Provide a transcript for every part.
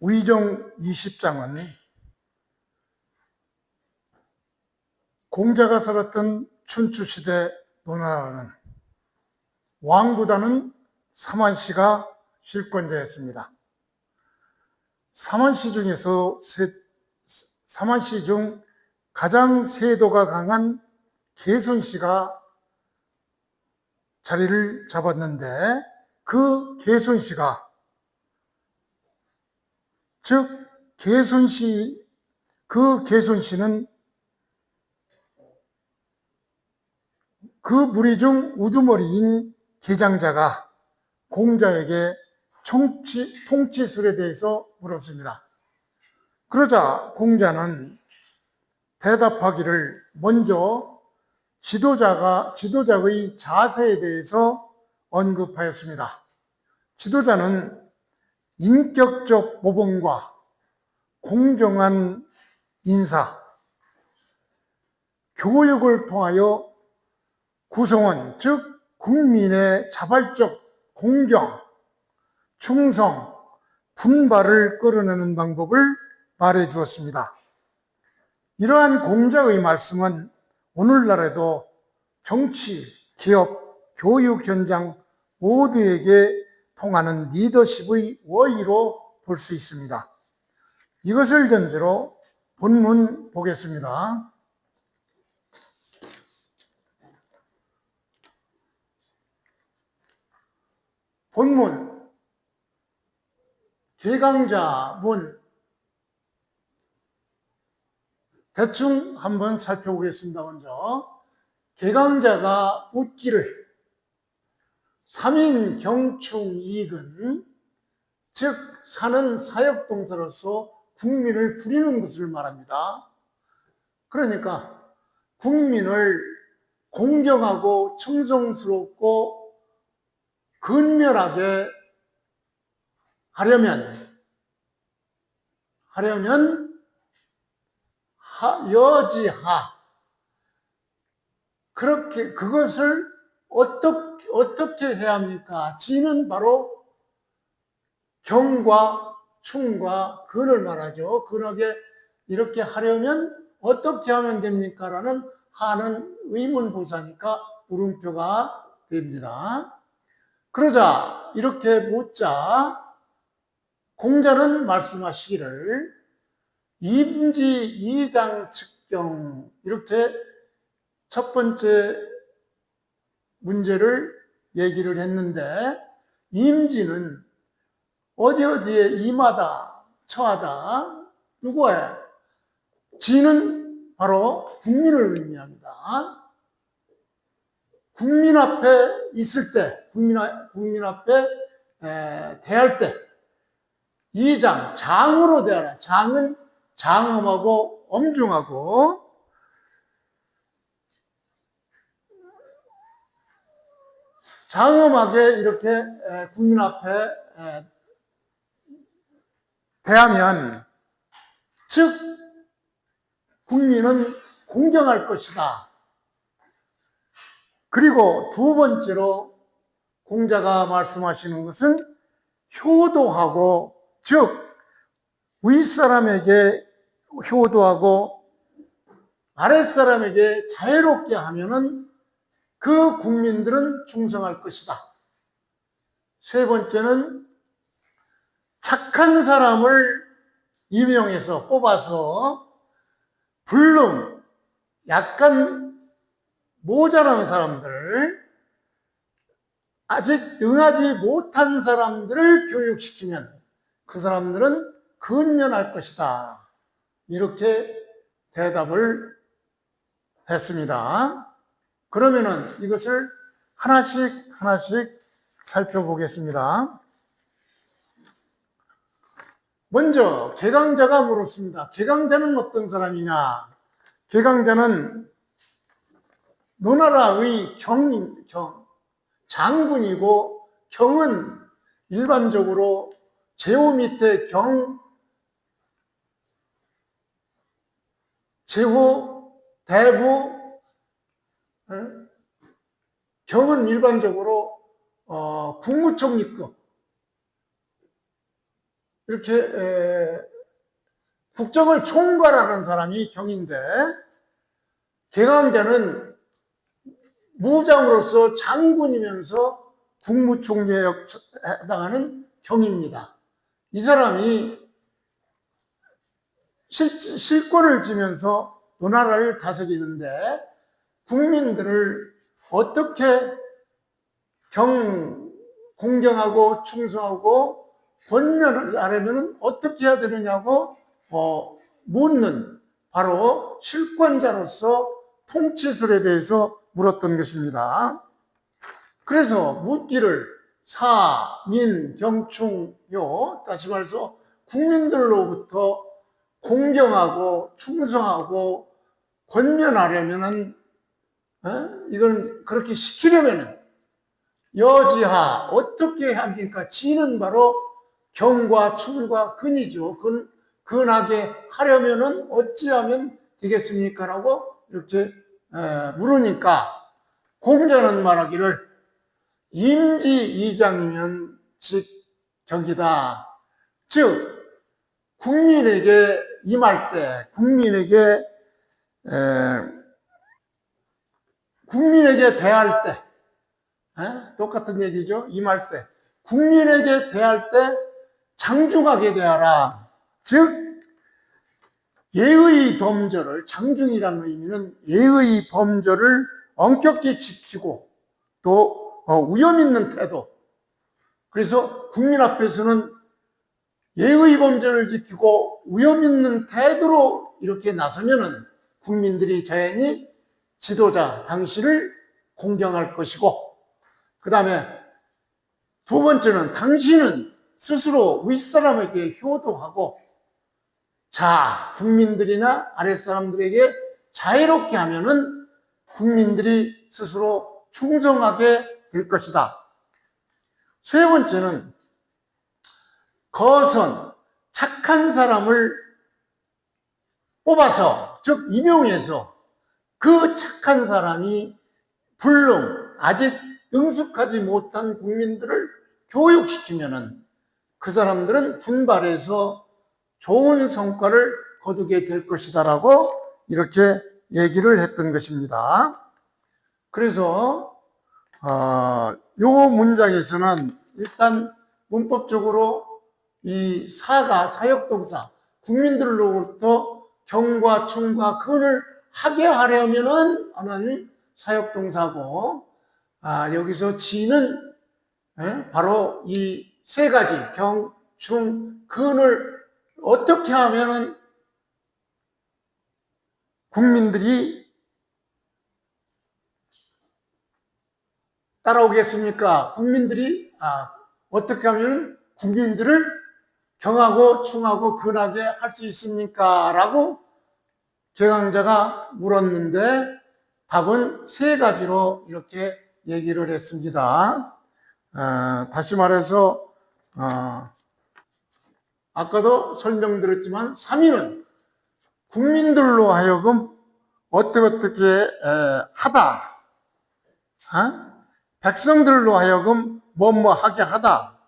의정 20장은 공자가 살았던 춘추시대 노나라는 왕보다는 사만시가 실권자였습니다. 사만시 중 가장 세도가 강한 개선시가 자리를 잡았는데, 그 개선시가, 즉 개선시는 그 무리 중 우두머리인 계장자가 공자에게 통치술에 대해서 물었습니다. 그러자 공자는 대답하기를 먼저 지도자의 자세에 대해서 언급하였습니다. 지도자는 인격적 모범과 공정한 인사, 교육을 통하여 구성원, 즉 국민의 자발적 공경, 충성, 분발을 끌어내는 방법을 말해 주었습니다. 이러한 공자의 말씀은 오늘날에도 정치, 기업, 교육 현장 모두에게 통하는 리더십의 원리로 볼 수 있습니다. 이것을 전제로 본문 보겠습니다. 본문, 개강자문, 대충 한번 살펴보겠습니다. 먼저 개강자가 묻기를 삼인 경충이익은, 즉 사는 사역동사로서 국민을 부리는 것을 말합니다. 그러니까 국민을 공경하고 충성스럽고 근면하게 하려면 여지하, 그것을 어떻게 해야 합니까? 지는 바로 경과 충과 근을 말하죠. 근하게 이렇게 하려면 어떻게 하면 됩니까? 라는 하는 의문부사니까 물음표가 됩니다. 그러자 이렇게 묻자 공자는 말씀하시기를 임지 이장 측경, 이렇게 첫 번째 문제를 얘기를 했는데, 임지는 어디에 임하다, 처하다, 누구예요? 지는 바로 국민을 의미합니다. 국민 앞에 있을 때, 국민 앞에 대할 때, 이장, 장으로 대하라. 장은 장엄하고 엄중하고, 장엄하게 이렇게 국민 앞에 대하면, 즉 국민은 공경할 것이다. 그리고 두 번째로 공자가 말씀하시는 것은 효도하고, 즉 윗사람에게 효도하고 아랫사람에게 자애롭게 하면은 그 국민들은 충성할 것이다. 세 번째는 착한 사람을 임용해서 뽑아서 불능, 약간 모자란 사람들, 아직 능하지 못한 사람들을 교육시키면 그 사람들은 근면할 것이다. 이렇게 대답을 했습니다. 그러면은 이것을 하나씩 살펴보겠습니다. 먼저 개강자가 물었습니다. 개강자는 어떤 사람이냐? 개강자는 노나라의 장군이고, 경은 일반적으로 제후 밑에 제후, 대부, 경은 일반적으로 국무총리급, 이렇게 국정을 총괄하는 사람이 경인데, 개강자는 무장으로서 장군이면서 국무총리에 해당하는 경입니다. 이 사람이 실권을 쥐면서 나라를 다스리는데, 국민들을 어떻게 공경하고 충성하고 권면을 하려면 어떻게 해야 되느냐고 묻는, 바로 실권자로서 통치술에 대해서 물었던 것입니다. 그래서 묻기를 사민경충요, 다시 말해서 국민들로부터 공경하고 충성하고 권면하려면은, 이건 그렇게 시키려면은 여지하 어떻게 합니까? 지는 바로 경과 충과 근이죠. 근하게 하려면은 어찌하면 되겠습니까? 라고 이렇게 물으니까 공자는 말하기를 임지이장이면 즉 격이다. 즉 국민에게 임할 때, 국민에게 대할 때, 똑같은 얘기죠. 임할 때, 국민에게 대할 때 장중하게 대하라. 즉 예의 범절을, 장중이라는 의미는 예의 범절을 엄격히 지키고 또 위험 있는 태도. 그래서 국민 앞에서는 예의 범절을 지키고 위험 있는 태도로 이렇게 나서면은 국민들이 자연히 지도자 당신을 공경할 것이고, 그 다음에 두 번째는 당신은 스스로 윗사람에게 효도하고 국민들이나 아랫사람들에게 자유롭게 하면은 국민들이 스스로 충성하게 될 것이다. 세 번째는 거선, 착한 사람을 뽑아서, 즉 임용해서 그 착한 사람이 불능, 아직 능숙하지 못한 국민들을 교육시키면은 그 사람들은 분발해서 좋은 성과를 거두게 될 것이다라고 이렇게 얘기를 했던 것입니다. 그래서 요 문장에서는 일단 문법적으로 이 사가 사역동사, 국민들로부터 경과 충과 근을 하게 하려면은 하는 사역동사고, 여기서 지는 바로 이 세 가지 경, 충, 근을 어떻게 하면은 국민들이 따라오겠습니까? 국민들이 어떻게 하면 국민들을 경하고 충하고 근하게 할 수 있습니까? 라고 개강자가 물었는데 답은 세 가지로 이렇게 얘기를 했습니다. 다시 말해서 아까도 설명드렸지만 3위는 국민들로 하여금 어떻게 하다, 백성들로 하여금 뭐하게 하다,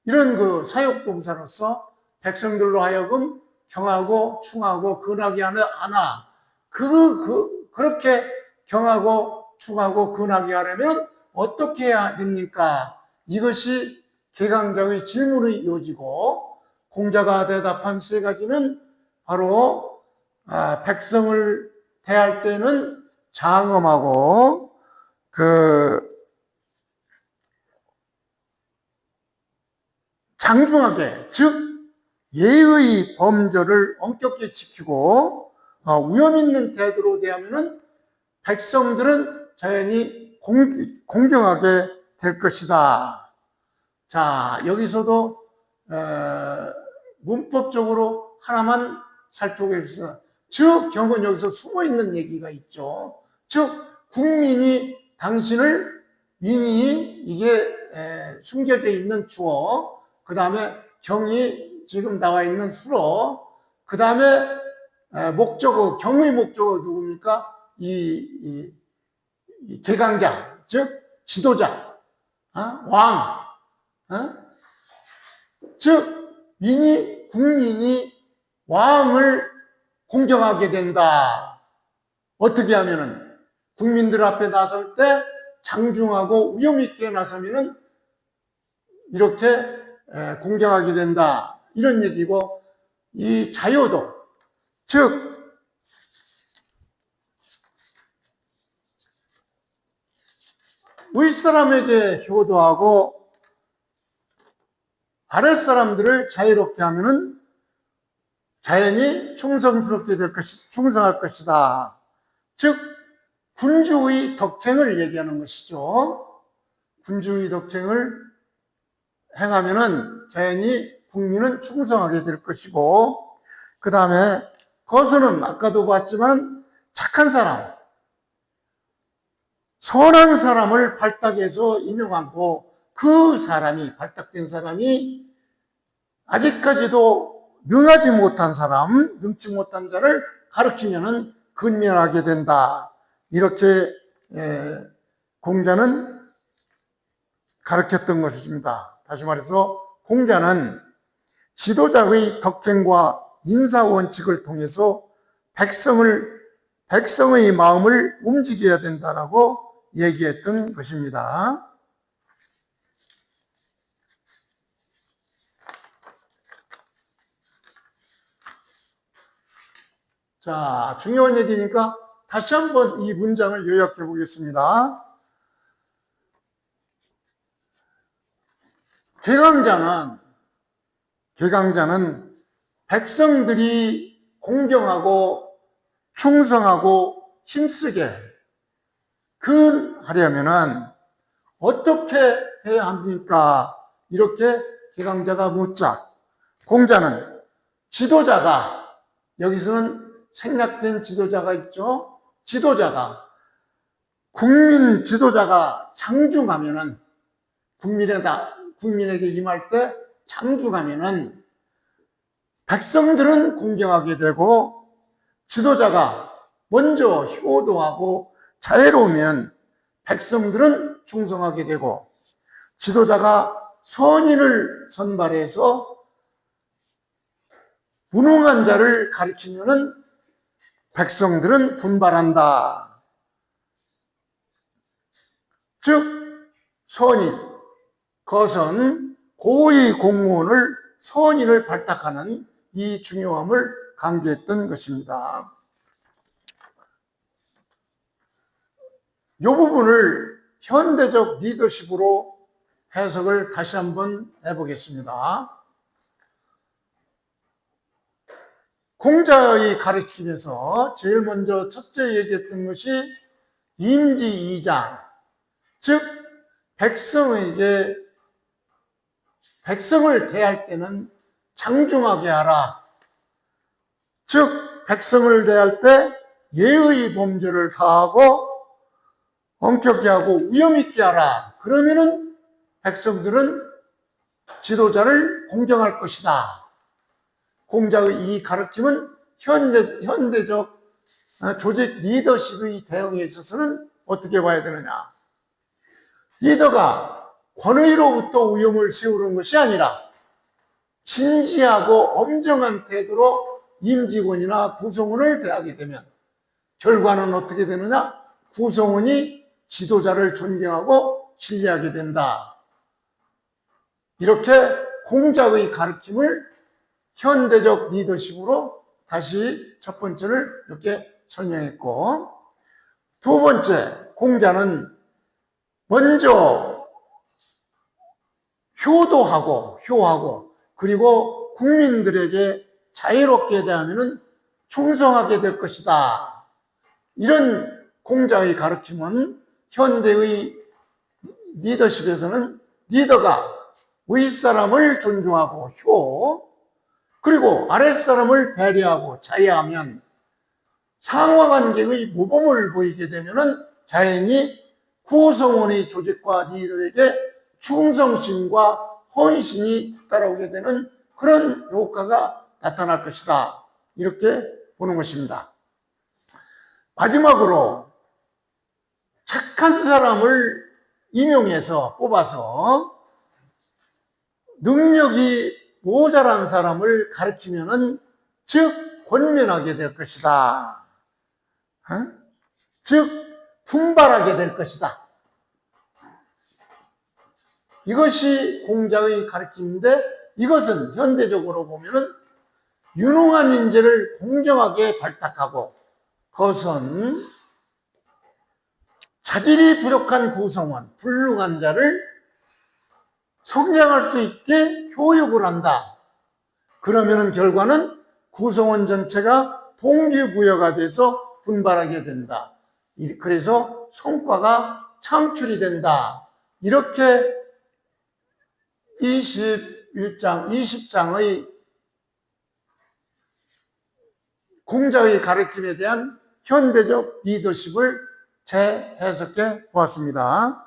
이런 그 사역동사로서 백성들로 하여금 경하고 충하고 근하게 하나, 그렇게 경하고 충하고 근하게 하려면 어떻게 해야 됩니까? 이것이 개강자의 질문의 요지고, 공자가 대답한 세 가지는 바로 백성을 대할 때는 장엄하고 장중하게, 즉 예의 범절을 엄격히 지키고 위험 있는 태도로 대하면은 백성들은 자연히 공경하게 될 것이다. 자, 여기서도 문법적으로 하나만 살펴보겠습니다. 즉 경은 여기서 숨어있는 얘기가 있죠. 즉 국민이 당신을, 민이 이게 숨겨져 있는 주어, 그 다음에 경이 지금 나와 있는 수로, 그 다음에 목적어, 경의 목적어 누굽니까? 이 개강자, 즉 지도자, 왕, 즉 국민이 왕을 공경하게 된다. 어떻게 하면은 국민들 앞에 나설 때 장중하고 위험 있게 나서면은 이렇게 공경하게 된다. 이런 얘기고, 이 자효도, 즉 윗사람에게 효도하고 아랫사람들을 자유롭게 하면은 자연히 충성스럽게 충성할 것이다. 즉 군주의 덕행을 얘기하는 것이죠. 군주의 덕행을 행하면은 자연히 국민은 충성하게 될 것이고, 그 다음에 거수는 아까도 봤지만 착한 사람, 선한 사람을 발탁해서 임용하고, 그 사람이, 발탁된 사람이 아직까지도 능하지 못한 사람, 능치 못한 자를 가르치면은 근면하게 된다. 이렇게 공자는 가르쳤던 것입니다. 다시 말해서 공자는 지도자의 덕행과 인사원칙을 통해서 백성의 마음을 움직여야 된다라고 얘기했던 것입니다. 자, 중요한 얘기니까 다시 한번 이 문장을 요약해 보겠습니다. 개강자는 백성들이 공경하고 충성하고 힘쓰게 하려면은 어떻게 해야 합니까? 이렇게 개강자가 묻자, 공자는 지도자가, 여기서는 생략된 지도자가 있죠. 국민 지도자가 장중하면은, 국민에게 임할 때 장중하면은 백성들은 공경하게 되고, 지도자가 먼저 효도하고 자애로우면 백성들은 충성하게 되고, 지도자가 선인을 선발해서 무능한 자를 가르치면은 백성들은 분발한다. 즉 선인, 거선, 고위 공무원을, 선인을 발탁하는 이 중요함을 강조했던 것입니다. 이 부분을 현대적 리더십으로 해석을 다시 한번 해보겠습니다. 공자의 가르침에서 제일 먼저 첫째 얘기했던 것이 임지이장, 즉 백성을 대할 때는 장중하게 하라. 즉 백성을 대할 때 예의 범죄를 다하고 엄격히 하고 위험 있게 하라. 그러면은 백성들은 지도자를 공경할 것이다. 공자의 이 가르침은 현대적 조직 리더십의 대응에 있어서는 어떻게 봐야 되느냐? 리더가 권위로부터 위험을 세우는 것이 아니라 진지하고 엄정한 태도로 임직원이나 구성원을 대하게 되면 결과는 어떻게 되느냐? 구성원이 지도자를 존경하고 신뢰하게 된다. 이렇게 공자의 가르침을 현대적 리더십으로 다시 첫 번째를 이렇게 설명했고, 두 번째, 공자는 먼저 효하고 그리고 국민들에게 자유롭게 대하면 충성하게 될 것이다. 이런 공자의 가르침은 현대의 리더십에서는 리더가 윗사람을 존중하고 그리고 아랫사람을 배려하고 자애하면 상하관계의 모범을 보이게 되면 자연히 구성원의 조직과 리더에게 충성심과 헌신이 따라오게 되는 그런 효과가 나타날 것이다. 이렇게 보는 것입니다. 마지막으로 착한 사람을 임용해서 뽑아서 능력이 모자란 사람을 가르치면은 즉 권면하게 될 것이다. 즉 분발하게 될 것이다. 이것이 공자의 가르침인데, 이것은 현대적으로 보면은 유능한 인재를 공정하게 발탁하고, 그것은 자질이 부족한 구성원, 훌륭한 자를 성장할 수 있게 교육을 한다. 그러면은 결과는 구성원 전체가 동기부여가 돼서 분발하게 된다. 그래서 성과가 창출이 된다. 이렇게 20장의 공자의 가르침에 대한 현대적 리더십을 재해석해 보았습니다.